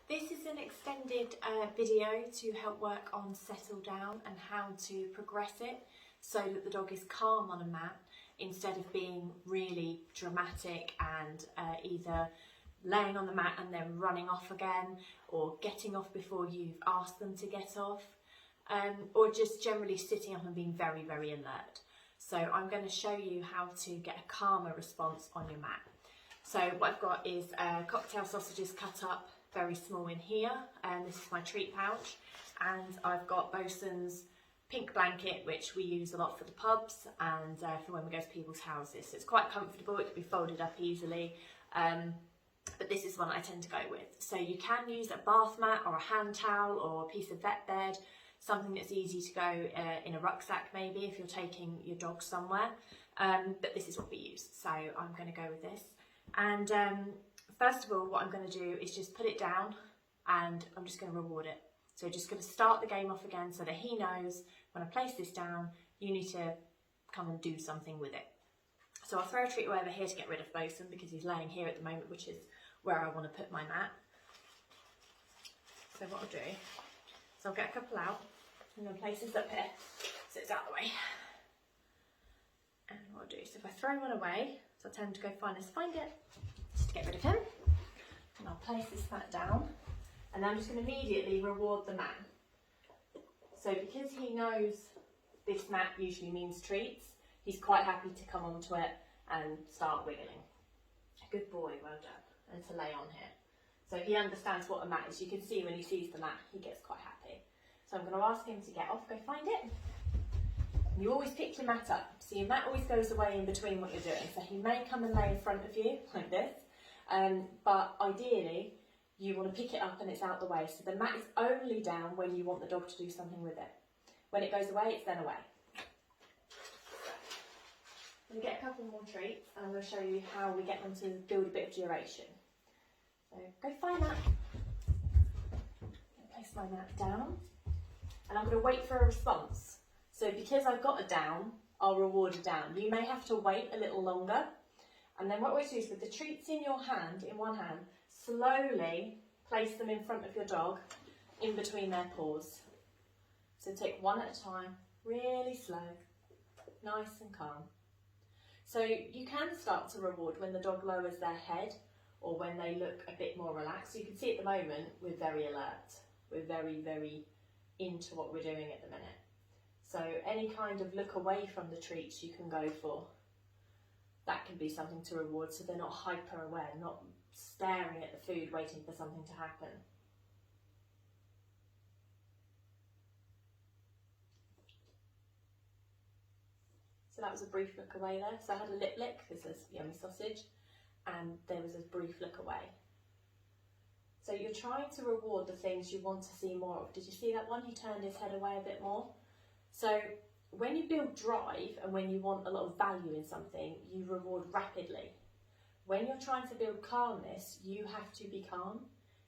This is an extended video to help work on settle down and how to progress it so that the dog is calm on a mat instead of being really dramatic and either laying on the mat and then running off again, or getting off before you've asked them to get off, or just generally sitting up and being very, very alert. So I'm going to show you how to get a calmer response on your mat. So what I've got is cocktail sausages cut up very small in here, and this is my treat pouch, and I've got Bosun's pink blanket, which we use a lot for the pubs and for when we go to people's houses. So it's quite comfortable, it can be folded up easily, but this is one I tend to go with. So you can use a bath mat or a hand towel or a piece of vet bed, something that's easy to go in a rucksack maybe if you're taking your dog somewhere, but this is what we use, so I'm going to go with this. And first of all, what I'm going to do is just put it down and I'm just going to reward it. So just going to start the game off again so that he knows when I place this down, you need to come and do something with it. So I'll throw a treat away over here to get rid of Bosun because he's laying here at the moment, which is where I want to put my mat. So what I'll do is I'll get a couple out and then place this up here so it's out of the way. And what I'll do is if I throw one away, so I tend to go find it, just to get rid of him. And I'll place this mat down, and then I'm just going to immediately reward the man. So because he knows this mat usually means treats, he's quite happy to come onto it and start wiggling. Good boy, well done. And to lay on here. So he understands what a mat is. You can see when he sees the mat, he gets quite happy. So I'm going to ask him to get off, go find it. And you always pick your mat up. So your mat always goes away in between what you're doing. So he may come and lay in front of you, like this. But ideally, you want to pick it up and it's out the way. So the mat is only down when you want the dog to do something with it. When it goes away, it's then away. I'm going to get a couple more treats and I'm going to show you how we get them to build a bit of duration. So go find that. Place my mat down. And I'm going to wait for a response. So because I've got a down, I'll reward a down. You may have to wait a little longer. And then what we do is with the treats in your hand, in one hand, slowly place them in front of your dog, in between their paws. So take one at a time, really slow, nice and calm. So you can start to reward when the dog lowers their head or when they look a bit more relaxed. So you can see at the moment, we're very alert. We're very, very into what we're doing at the minute. So any kind of look away from the treats you can go for. That can be something to reward so they're not hyper aware, not staring at the food waiting for something to happen. So that was a brief look away there. So I had a lip lick, this is yummy sausage, and there was a brief look away. So you're trying to reward the things you want to see more of. Did you see that one? He turned his head away a bit more. So when you build drive and when you want a lot of value in something, you reward rapidly. When you're trying to build calmness, you have to be calm.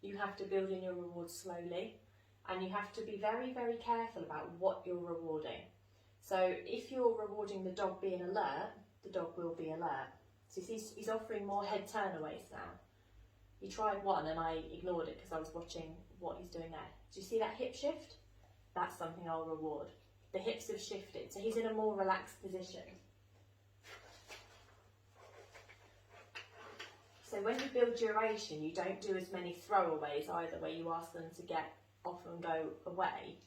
You have to build in your rewards slowly, and you have to be very, very careful about what you're rewarding. So if you're rewarding the dog being alert, the dog will be alert. So he's offering more head turnaways now. He tried one and I ignored it because I was watching what he's doing there. Do you see that hip shift? That's something I'll reward. The hips have shifted, so he's in a more relaxed position. So when you build duration, you don't do as many throwaways either, where you ask them to get off and go away.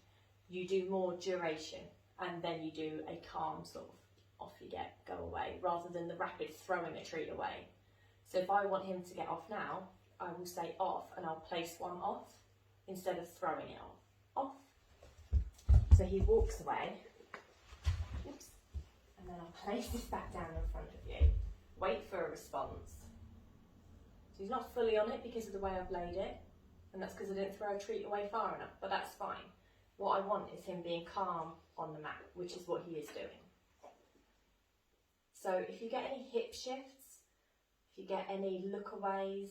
You do more duration, and then you do a calm sort of off you get, go away, rather than the rapid throwing a treat away. So if I want him to get off now, I will say off, and I'll place one off instead of throwing it off. Off. So he walks away, oops, and then I'll place this back down in front of you. Wait for a response. So he's not fully on it because of the way I've laid it, and that's because I didn't throw a treat away far enough, but that's fine. What I want is him being calm on the mat, which is what he is doing. So if you get any hip shifts, if you get any lookaways,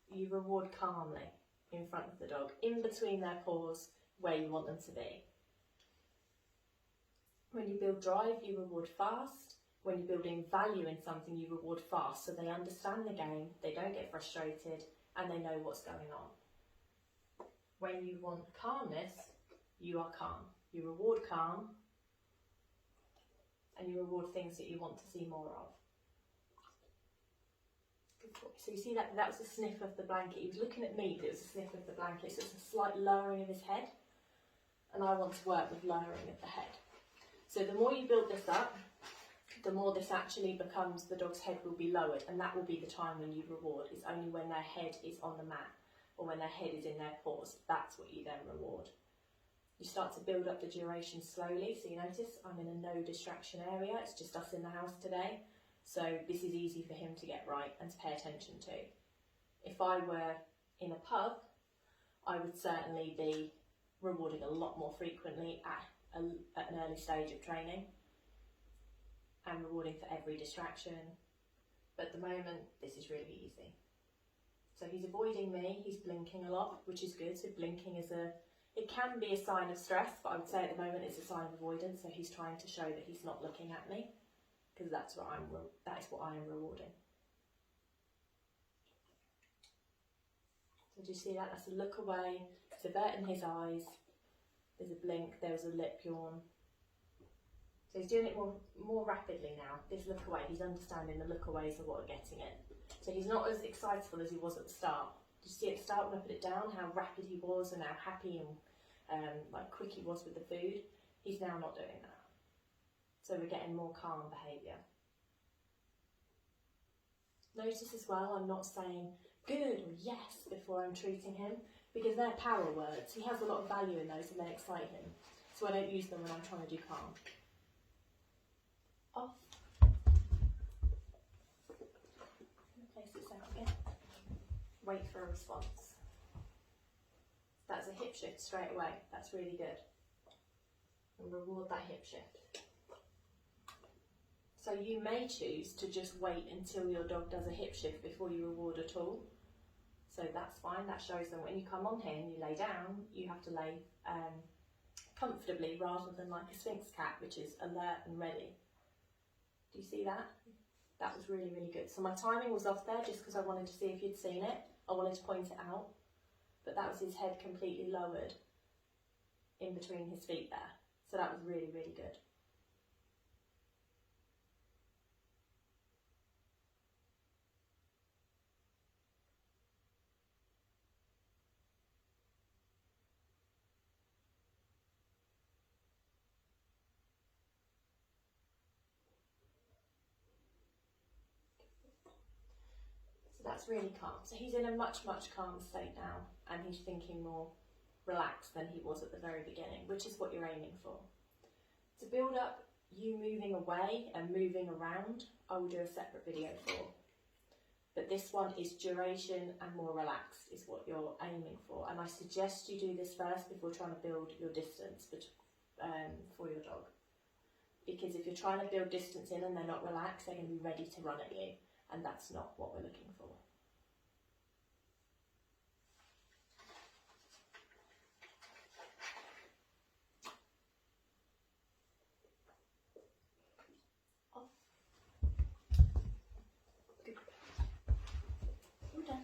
you reward calmly in front of the dog, in between their paws, where you want them to be. When you build drive, you reward fast. When you're building value in something, you reward fast, so they understand the game, they don't get frustrated, and they know what's going on. When you want calmness, you are calm. You reward calm, and you reward things that you want to see more of. So you see that was a sniff of the blanket. He was looking at me, but it was a sniff of the blanket. So it's a slight lowering of his head. And I want to work with lowering of the head. So the more you build this up, the more this actually becomes, the dog's head will be lowered, and that will be the time when you reward. It's only when their head is on the mat or when their head is in their paws. That's what you then reward. You start to build up the duration slowly. So you notice I'm in a no distraction area. It's just us in the house today. So this is easy for him to get right and to pay attention to. If I were in a pub, I would certainly be rewarding a lot more frequently at an early stage of training and rewarding for every distraction. But at the moment, this is really easy. So he's avoiding me, he's blinking a lot, which is good. So blinking is it can be a sign of stress, but I would say at the moment it's a sign of avoidance. So he's trying to show that he's not looking at me, because that is what I am rewarding. So do you see that? That's a look away, it's averting his eyes, there's a blink, there's a lip yawn. So he's doing it more rapidly now. This look away, he's understanding the look aways are what are getting it. So he's not as excitable as he was at the start. Did you see at the start when I put it down, how rapid he was and how happy and like quick he was with the food? He's now not doing that. So we're getting more calm behaviour. Notice as well, I'm not saying good or yes before I'm treating him, because they're power words. He has a lot of value in those and they excite him. So I don't use them when I'm trying to do calm. Off. Place this out again. Wait for a response. That's a hip shift straight away. That's really good. And reward that hip shift. So you may choose to just wait until your dog does a hip shift before you reward at all. So that's fine. That shows them when you come on here and you lay down, you have to lay comfortably rather than like a Sphinx cat, which is alert and ready. Do you see that? That was really, really good. So my timing was off there just because I wanted to see if you'd seen it. I wanted to point it out. But that was his head completely lowered in between his feet there. So that was really, really good. That's really calm. So he's in a much, much calmer state now, and he's thinking more relaxed than he was at the very beginning, which is what you're aiming for. To build up you moving away and moving around, I will do a separate video for. But this one is duration and more relaxed is what you're aiming for. And I suggest you do this first before trying to build your distance for your dog. Because if you're trying to build distance in and they're not relaxed, they're going to be ready to run at you. And that's not what we're looking for.